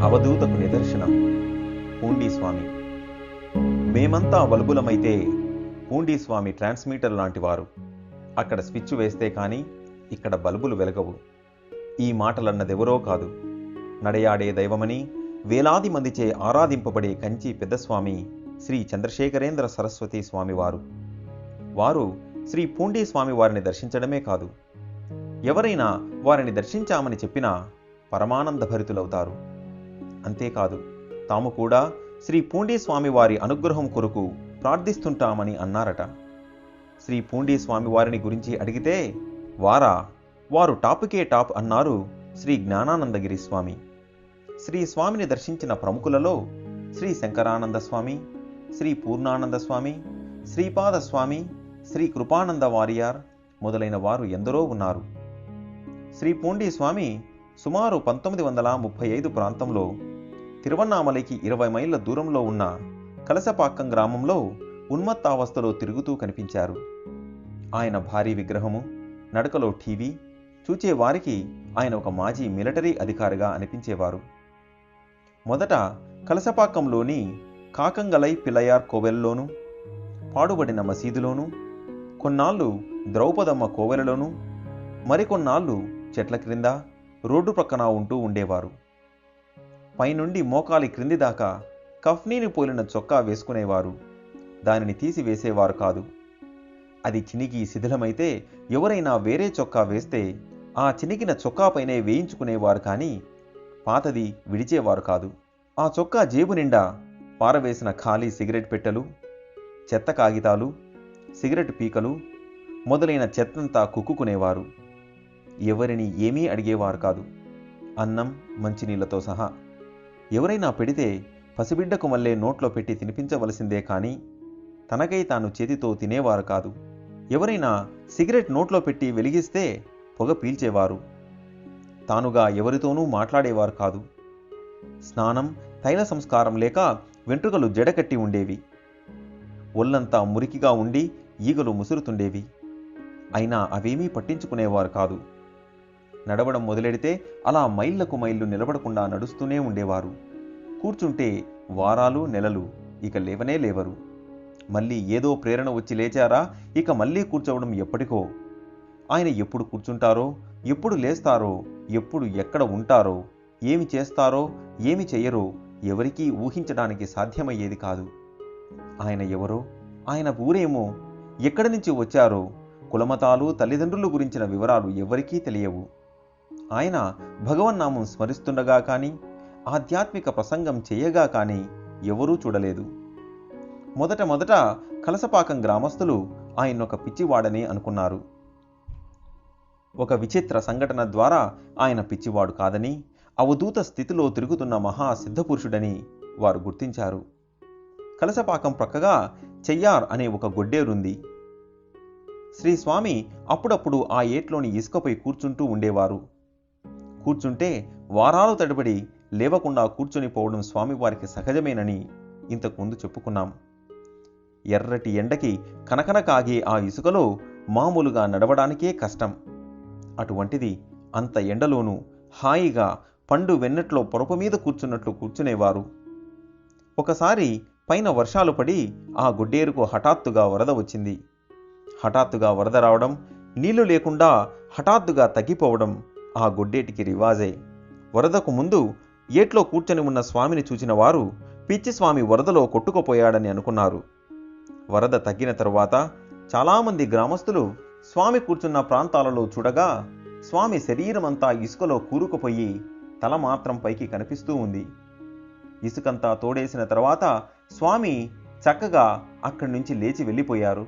అవధూతకు నిదర్శనం పూండీ స్వామి. మేమంతా బల్బులమైతే పూండీ స్వామి ట్రాన్స్మీటర్ లాంటివారు. అక్కడ స్విచ్ వేస్తే కానీ ఇక్కడ బల్బులు వెలగవు. ఈ మాటలన్నదెవరో కాదు, నడయాడే దైవమని వేలాది మందిచే ఆరాధింపబడే కంచి పెద్దస్వామి శ్రీ చంద్రశేఖరేంద్ర సరస్వతి స్వామివారు. వారు శ్రీ పూండీ స్వామి వారిని దర్శించడమే కాదు, ఎవరైనా వారిని దర్శించామని చెప్పినా పరమానంద భరితులవుతారు. అంతేకాదు, తాము కూడా శ్రీ పూండీ స్వామి వారి అనుగ్రహం కొరకు ప్రార్థిస్తుంటామని అన్నారట. శ్రీ పూండీ స్వామి వారిని గురించి అడిగితే వారు టాపుకే టాప్ అన్నారు శ్రీ జ్ఞానానందగిరి స్వామి. శ్రీ స్వామిని దర్శించిన ప్రముఖులలో శ్రీ శంకరానంద స్వామి, శ్రీ పూర్ణానంద స్వామి, శ్రీపాద స్వామి, శ్రీ కృపానంద వారియార్ మొదలైన వారు ఎందరో ఉన్నారు. శ్రీ పూండీ స్వామి సుమారు 1935 ప్రాంతంలో తిరువన్నామలైకి 20 మైళ్ళ దూరంలో ఉన్న కలసపాక్కం గ్రామంలో ఉన్మత్తావస్థలో తిరుగుతూ కనిపించారు. ఆయన భారీ విగ్రహము, నడకలో టీవీ చూచే వారికి ఆయన ఒక మాజీ మిలిటరీ అధికారిగా అనిపించేవారు. మొదట కలసపాకంలోని కాకంగలై పిల్లయార్ కోవెలలోను, పాడుబడిన మసీదులోను, కొన్నాళ్ళు ద్రౌపదమ్మ కోవెలలోను, మరికొన్నాళ్ళు చెట్ల క్రింద రోడ్డు ప్రక్కన ఉంటూ ఉండేవారు. పైనుండి మోకాలి క్రింది దాకా కఫ్నీని పోలిన చొక్కా వేసుకునేవారు. దానిని తీసివేసేవారు కాదు. అది చినిగి శిథిలమైతే ఎవరైనా వేరే చొక్కా వేస్తే ఆ చినిగిన చొక్కాపైనే వేయించుకునేవారు కానీ పాతది విడిచేవారు కాదు. ఆ చొక్కా జేబు నిండా పారవేసిన ఖాళీ సిగరెట్ పెట్టెలు, చెత్త కాగితాలు, సిగరెట్ పీకలు మొదలైన చెత్తంతా కుక్కుకునేవారు. ఎవరిని ఏమీ అడిగేవారు కాదు, అన్నం మంచినీళ్లతో సహా. ఎవరైనా పెడితే పసిబిడ్డకు మళ్ళీ నోట్లో పెట్టి తినిపించవలసిందే కానీ తనకై తాను చేతితో తినేవారు కాదు. ఎవరైనా సిగరెట్ నోట్లో పెట్టి వెలిగిస్తే పొగ పీల్చేవారు. తానుగా ఎవరితోనూ మాట్లాడేవారు కాదు. స్నానం, తైల సంస్కారం లేక వెంట్రుకలు జడకట్టి ఉండేవి. ఒళ్ళంతా మురికిగా ఉండి ఈగలు ముసురుతుండేవి. అయినా అవేమీ పట్టించుకునేవారు కాదు. నడవడం మొదలెడితే అలా మైళ్ళకు మైళ్ళు నిలబడకుండా నడుస్తూనే ఉండేవారు. కూర్చుంటే వారాలు నెలలు ఇక లేవనే లేవరు. మళ్ళీ ఏదో ప్రేరణ వచ్చి లేచారా ఇక మళ్ళీ కూర్చోవడం ఎప్పటికో. ఆయన ఎప్పుడు కూర్చుంటారో, ఎప్పుడు లేస్తారో, ఎప్పుడు ఎక్కడ ఉంటారో, ఏమి చేస్తారో, ఏమి చెయ్యరో ఎవరికీ ఊహించడానికి సాధ్యమయ్యేది కాదు. ఆయన ఎవరో, ఆయన ఊరేమో, ఎక్కడి నుంచి వచ్చారో, కులమతాలు, తల్లిదండ్రుల గురించిన వివరాలు ఎవరికీ తెలియవు. ఆయన భగవన్నామం స్మరిస్తుండగా కానీ ఆధ్యాత్మిక ప్రసంగం చేయగా కానీ ఎవరూ చూడలేదు. మొదట కలసపాకం గ్రామస్తులు ఆయనొక పిచ్చివాడని అనుకున్నారు. ఒక విచిత్ర సంఘటన ద్వారా ఆయన పిచ్చివాడు కాదని, అవధూత స్థితిలో తిరుగుతున్న మహా సిద్ధపురుషుడని వారు గుర్తించారు. కలసపాకం ప్రక్కగా చెయ్యార్ అనే ఒక గొడ్డేరుంది. శ్రీస్వామి అప్పుడప్పుడు ఆ ఏట్లోని ఇసుకపై కూర్చుంటూ ఉండేవారు. కూర్చుంటే వారాలు తడబడి లేవకుండా కూర్చుని పోవడం స్వామివారికి సహజమేనని ఇంతకు ముందు చెప్పుకున్నాం. ఎర్రటి ఎండకి కనకన కాగే ఆ ఇసుకలో మామూలుగా నడవడానికే కష్టం. అటువంటిది అంత ఎండలోనూ హాయిగా పండు వెన్నెట్లో పొరపు మీద కూర్చున్నట్లు కూర్చునేవారు. ఒకసారి పైన వర్షాలు పడి ఆ గొడ్డేరుకు హఠాత్తుగా వరద వచ్చింది. హఠాత్తుగా వరద రావడం, నీళ్లు లేకుండా హఠాత్తుగా తగ్గిపోవడం ఆ గొడ్డేటికి రివాజే. వరదకు ముందు ఏట్లో కూర్చొని ఉన్న స్వామిని చూచిన వారు పిచ్చి స్వామి వరదలో కొట్టుకుపోయాడని అనుకున్నారు. వరద తగ్గిన తరువాత చాలామంది గ్రామస్తులు స్వామి కూర్చున్న ప్రాంతాలలో చూడగా స్వామి శరీరమంతా ఇసుకలో కూరుకుపోయి తల మాత్రం పైకి కనిపిస్తూ ఉంది. ఇసుకంతా తోడేసిన తర్వాత స్వామి చక్కగా అక్కడి నుంచి లేచి వెళ్ళిపోయారు.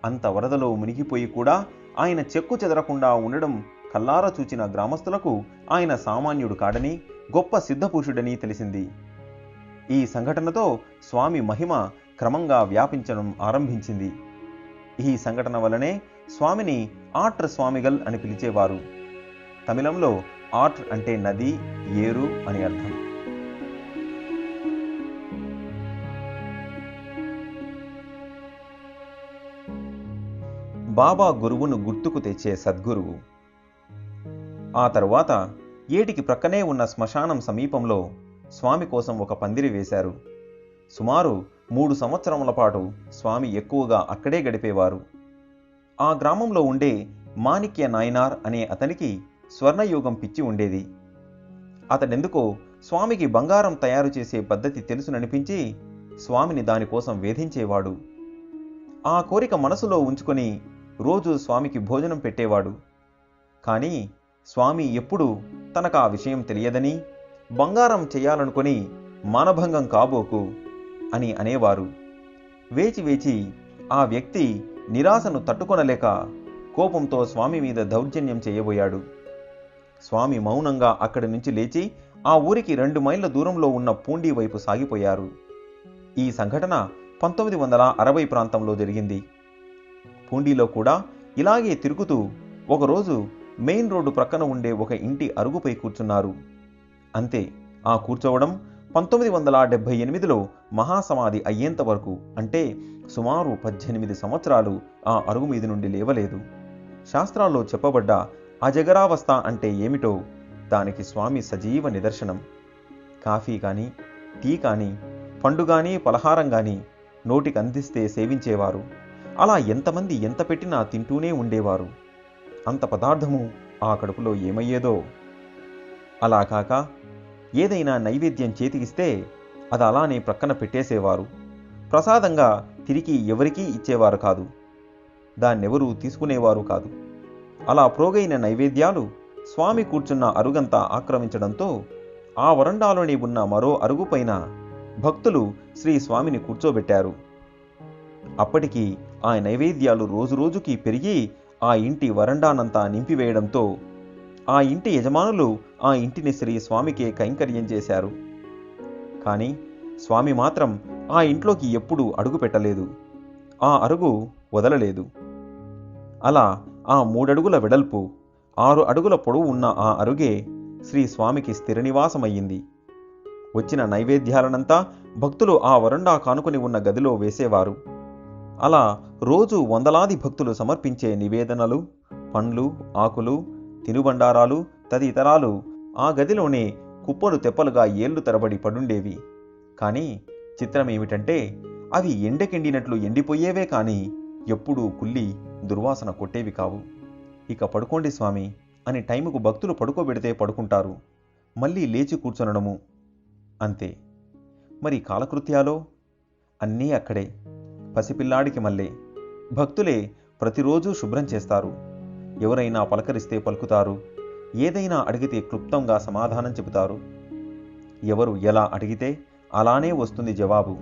అంత వరదలో మునిగిపోయి కూడా ఆయన చెక్కు చెదరకుండా ఉండడం కల్లారా చూచిన గ్రామస్తులకు ఆయన సామాన్యుడు కాడని, గొప్ప సిద్ధపురుషుడని తెలిసింది. ఈ సంఘటనతో స్వామి మహిమ క్రమంగా వ్యాపించడం ఆరంభించింది. ఈ సంఘటన వలనే స్వామిని ఆట్ర స్వామిగల్ అని పిలిచేవారు. తమిళంలో ఆట్ర్ అంటే నది, ఏరు అని అర్థం. బాబా గురువును గుర్తుకు తెచ్చే సద్గురువు. ఆ తరువాత ఏటికి ప్రక్కనే ఉన్న శ్మశానం సమీపంలో స్వామి కోసం ఒక పందిరి వేశారు. సుమారు 3 సంవత్సరముల పాటు స్వామి ఎక్కువగా అక్కడే గడిపేవారు. ఆ గ్రామంలో ఉండే మాణిక్య నాయనార్ అనే అతనికి స్వర్ణయోగం పిచ్చి ఉండేది. అతడెందుకో స్వామికి బంగారం తయారు చేసే పద్ధతి తెలుసుననిపించి స్వామిని దానికోసం వేధించేవాడు. ఆ కోరిక మనసులో ఉంచుకొని రోజు స్వామికి భోజనం పెట్టేవాడు. కానీ స్వామి ఎప్పుడూ తనకు ఆ విషయం తెలియదని, బంగారం చేయాలనుకొని మానభంగం కాబోకు అని అనేవారు. వేచి వేచి ఆ వ్యక్తి నిరాశను తట్టుకొనలేక కోపంతో స్వామి మీద దౌర్జన్యం చేయబోయాడు. స్వామి మౌనంగా అక్కడి నుంచి లేచి ఆ ఊరికి 2 మైళ్ళ దూరంలో ఉన్న పూండి వైపు సాగిపోయారు. ఈ సంఘటన 1960 ప్రాంతంలో జరిగింది. పూండిలో కూడా ఇలాగే తిరుగుతూ ఒకరోజు మెయిన్ రోడ్డు ప్రక్కన ఉండే ఒక ఇంటి అరుగుపై కూర్చున్నారు. అంతే, ఆ కూర్చోవడం 1978లో మహాసమాధి అయ్యేంత వరకు, అంటే సుమారు 18 సంవత్సరాలు ఆ అరుగు మీద నుండి లేవలేదు. శాస్త్రాల్లో చెప్పబడ్డ అజగరావస్థ అంటే ఏమిటో దానికి స్వామి సజీవ నిదర్శనం. కాఫీ కానీ, టీ కానీ, పండు కానీ, పలహారం కానీ నోటికి అందిస్తే సేవించేవారు. అలా ఎంతమంది ఎంత పెట్టినా తింటూనే ఉండేవారు. అంత పదార్థము ఆ కడుపులో ఏమయ్యేదో. అలా కాక ఏదైనా నైవేద్యం చేతికిస్తే అది అలానే ప్రక్కన పెట్టేసేవారు. ప్రసాదంగా తిరిగి ఎవరికీ ఇచ్చేవారు కాదు. దాన్నెవరూ తీసుకునేవారు కాదు. అలా ప్రోగైన నైవేద్యాలు స్వామి కూర్చున్న అరుగంతా ఆక్రమించడంతో ఆ వరండాలోనే ఉన్న మరో అరుగుపైన భక్తులు శ్రీ స్వామిని కూర్చోబెట్టారు. అప్పటికి ఆ నైవేద్యాలు రోజురోజుకి పెరిగి ఆ ఇంటి వరండానంతా నింపివేయడంతో ఆ ఇంటి యజమానులు ఆ ఇంటిని శ్రీ స్వామికే కైంకర్యం చేశారు. కానీ స్వామి మాత్రం ఆ ఇంట్లోకి ఎప్పుడూ అడుగు పెట్టలేదు. ఆ అరుగు వదలలేదు. అలా ఆ 3 అడుగుల వెడల్పు, 6 అడుగుల పొడవు ఉన్న ఆ అరుగే శ్రీ స్వామికి స్థిర నివాసమయ్యింది. వచ్చిన నైవేద్యాలనంతా భక్తులు ఆ వరండా కానుకొని ఉన్న గదిలో వేసేవారు. అలా రోజు వందలాది భక్తులు సమర్పించే నివేదనలు, పండ్లు, ఆకులు, తినుబండారాలు తదితరాలు ఆ గదిలోనే కుప్పలు తెప్పలుగా ఏళ్లు తరబడి పడుండేవి. కానీ చిత్రమేమిటంటే అవి ఎండకెండినట్లు ఎండిపోయేవే కానీ ఎప్పుడూ కుళ్ళి దుర్వాసన కొట్టేవి కావు. ఇక పడుకోండి స్వామి అని టైముకు భక్తులు పడుకోబెడితే పడుకుంటారు. మళ్ళీ లేచి కూర్చొనడము అంతే. మరి కాలకృత్యాలో అన్నీ అక్కడే. పసిపిల్లాడికి మళ్ళీ భక్తులే ప్రతిరోజు శుభ్రం చేస్తారు. ఎవరైనా పలకరిస్తే పలుకుతారు. ఏదైనా అడిగితే క్లుప్తంగా సమాధానం చెబుతారు. ఎవరు ఎలా అడిగితే అలానే వస్తుంది జవాబు.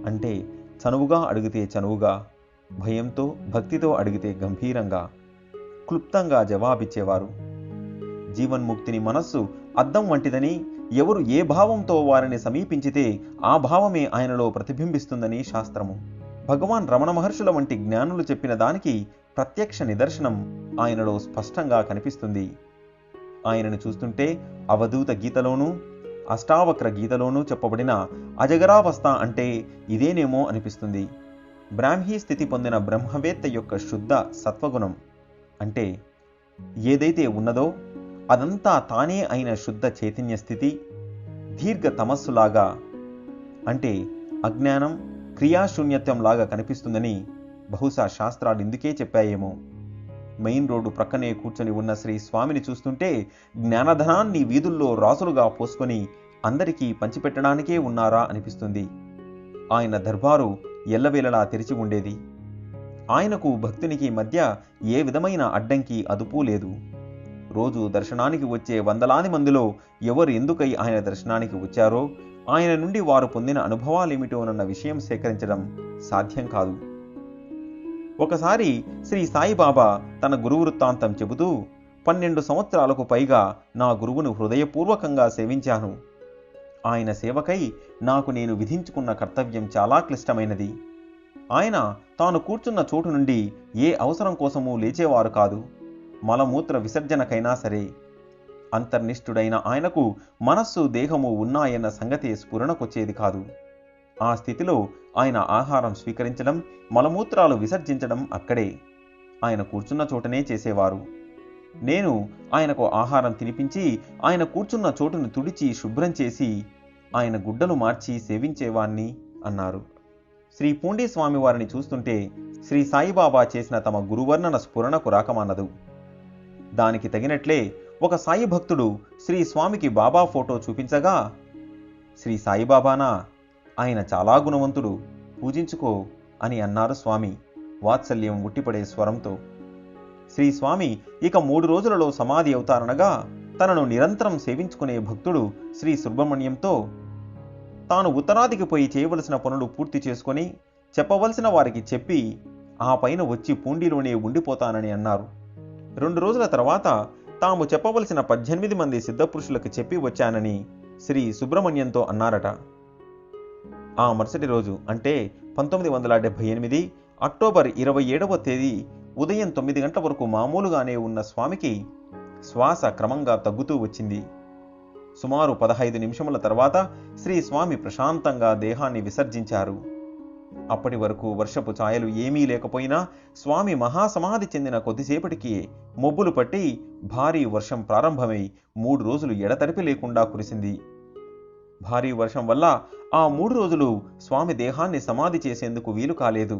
అంటే చనువుగా అడిగితే చనువుగా, భయంతో భక్తితో అడిగితే గంభీరంగా, క్లుప్తంగా జవాబిచ్చేవారు. జీవన్ముక్తిని మనస్సు అద్దం వంటిదని, ఎవరు ఏ భావంతో వారిని సమీపించితే ఆ భావమే ఆయనలో ప్రతిబింబిస్తుందని శాస్త్రము. భగవాన్ రమణ మహర్షుల వంటి జ్ఞానులు చెప్పిన దానికి ప్రత్యక్ష నిదర్శనం ఆయనలో స్పష్టంగా కనిపిస్తుంది. ఆయనను చూస్తుంటే అవధూత గీతలోనూ అష్టావక్ర గీతలోనూ చెప్పబడిన అజగరావస్థ అంటే ఇదేనేమో అనిపిస్తుంది. బ్రాహ్మీ స్థితి పొందిన బ్రహ్మవేత్త యొక్క శుద్ధ సత్వగుణం అంటే ఏదైతే ఉన్నదో అదంతా తానే అయిన శుద్ధ చైతన్య స్థితి. దీర్ఘ తమస్సులాగా అంటే అజ్ఞానం, క్రియాశూన్యత్వంలాగా కనిపిస్తుందని బహుశా శాస్త్రాలు ఇందుకే చెప్పాయేమో. మెయిన్ రోడ్డు ప్రక్కనే కూర్చొని ఉన్న శ్రీ స్వామిని చూస్తుంటే జ్ఞానధనాన్ని వీధుల్లో రాసులుగా పోసుకొని అందరికీ పంచిపెట్టడానికే ఉన్నారా అనిపిస్తుంది. ఆయన దర్బారు ఎల్లవేళలా తెరిచి ఉండేది. ఆయనకు భక్తునికి మధ్య ఏ విధమైన అడ్డంకి అదుపు లేదు. రోజు దర్శనానికి వచ్చే వందలాది మందిలో ఎవరు ఎందుకై ఆయన దర్శనానికి వచ్చారో, ఆయన నుండి వారు పొందిన అనుభవాలేమిటోనన్న విషయం సేకరించడం సాధ్యం కాదు. ఒకసారి శ్రీ సాయిబాబా తన గురువు వృత్తాంతం చెబుతూ, 12 సంవత్సరాలకు పైగా నా గురువును హృదయపూర్వకంగా సేవించాను. ఆయన సేవకై నాకు నేను విధించుకున్న కర్తవ్యం చాలా క్లిష్టమైనది. ఆయన తాను కూర్చున్న చోటు నుండి ఏ అవసరం కోసమూ లేచేవారు కాదు. మలమూత్ర విసర్జనకైనా సరే. అంతర్నిష్ఠుడైన ఆయనకు మనస్సు దేహము ఉన్నాయన్న సంగతి స్ఫురణకొచ్చేది కాదు. ఆ స్థితిలో ఆయన ఆహారం స్వీకరించడం, మలమూత్రాలు విసర్జించడం అక్కడే ఆయన కూర్చున్న చోటనే చేసేవారు. నేను ఆయనకు ఆహారం తినిపించి ఆయన కూర్చున్న చోటును తుడిచి శుభ్రం చేసి ఆయన గుడ్డలు మార్చి సేవించేవాణ్ణి అన్నారు. శ్రీ పూండి స్వామి వారిని చూస్తుంటే శ్రీ సాయిబాబా చేసిన తమ గురువర్ణన స్ఫురణకు రాకమానదు. దానికి తగినట్లే ఒక సాయి భక్తుడు శ్రీ స్వామికి బాబా ఫోటో చూపించగా, శ్రీ సాయిబాబానా, ఆయన చాలా గుణవంతుడు, పూజించుకో అని అన్నారు స్వామి వాత్సల్యం ఉట్టిపడే స్వరంతో. శ్రీ స్వామి ఇక 3 రోజులలో సమాధి అవుతారనగా తనను నిరంతరం సేవించుకునే భక్తుడు శ్రీ సుబ్రహ్మణ్యంతో తాను ఉత్తరాదికి పోయి చేయవలసిన పనులు పూర్తి చేసుకొని చెప్పవలసిన వారికి చెప్పి ఆ పైన వచ్చి పూండిలోనే ఉండిపోతానని అన్నారు. 2 రోజుల తర్వాత తాము చెప్పవలసిన 18 మంది సిద్ధపురుషులకు చెప్పి వచ్చానని శ్రీ సుబ్రహ్మణ్యంతో అన్నారట. ఆ మరుసటి రోజు అంటే 1978 అక్టోబర్ 27వ తేదీ ఉదయం 9 గంటల వరకు మామూలుగానే ఉన్న స్వామికి శ్వాస క్రమంగా తగ్గుతూ వచ్చింది. సుమారు 15 నిమిషముల తర్వాత శ్రీ స్వామి ప్రశాంతంగా దేహాన్ని విసర్జించారు. అప్పటి వరకు వర్షపు ఛాయలు ఏమీ లేకపోయినా స్వామి మహాసమాధి చెందిన కొద్దిసేపటికి మొబ్బులు పట్టి భారీ వర్షం ప్రారంభమై 3 రోజులు ఎడతెరిపి లేకుండా కురిసింది. భారీ వర్షం వల్ల ఆ 3 రోజులు స్వామి దేహాన్ని సమాధి చేసేందుకు వీలు కాలేదు.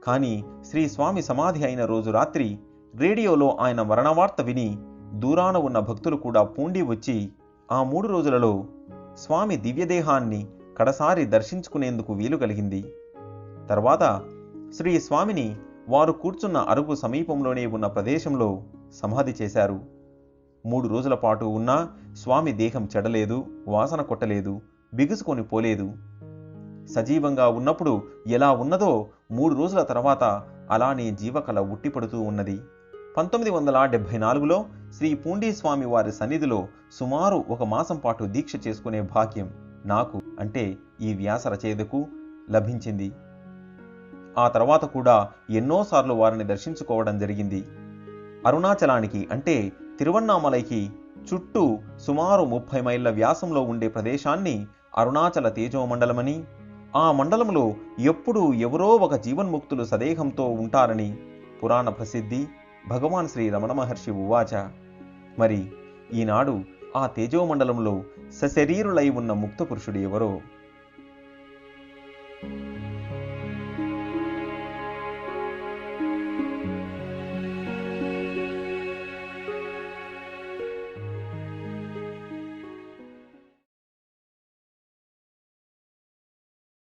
కానీ శ్రీ స్వామి సమాధి అయిన రోజు రాత్రి రేడియోలో ఆయన మరణవార్త విని దూరాన ఉన్న భక్తులు కూడా పూండి వచ్చి ఆ 3 రోజులలో స్వామి దివ్యదేహాన్ని కడసారి దర్శించుకునేందుకు వీలు కలిగింది. తర్వాత శ్రీ స్వామిని వారు కూర్చున్న అరుగు సమీపంలోనే ఉన్న ప్రదేశంలో సమాధి చేశారు. 3 రోజుల పాటు ఉన్నా స్వామి దేహం చెడలేదు, వాసన కొట్టలేదు, బిగుసుకొని పోలేదు. సజీవంగా ఉన్నప్పుడు ఎలా ఉన్నదో 3 రోజుల తర్వాత అలానే జీవకళ ఉట్టిపడుతూ ఉన్నది. 1974లో శ్రీ పూండి స్వామి వారి సన్నిధిలో సుమారు 1 మాసం పాటు దీక్ష చేసుకునే భాగ్యం నాకు అంటే ఈ వ్యాస రచయితకు లభించింది. ఆ తర్వాత కూడా ఎన్నోసార్లు వారిని దర్శించుకోవడం జరిగింది. అరుణాచలానికి అంటే తిరువన్నామలైకి చుట్టూ సుమారు 30 మైళ్ళ వ్యాసంలో ఉండే ప్రదేశాన్ని అరుణాచల తేజోమండలమని, ఆ మండలంలో ఎప్పుడూ ఎవరో ఒక జీవన్ముక్తులు సదేహంతో ఉంటారని పురాణ ప్రసిద్ధి. భగవాన్ శ్రీ రమణ మహర్షి ఉవాచ. మరి ఈనాడు ఆ తేజోమండలంలో సశరీరులై ఉన్న ముక్త పురుషుడు ఎవరో?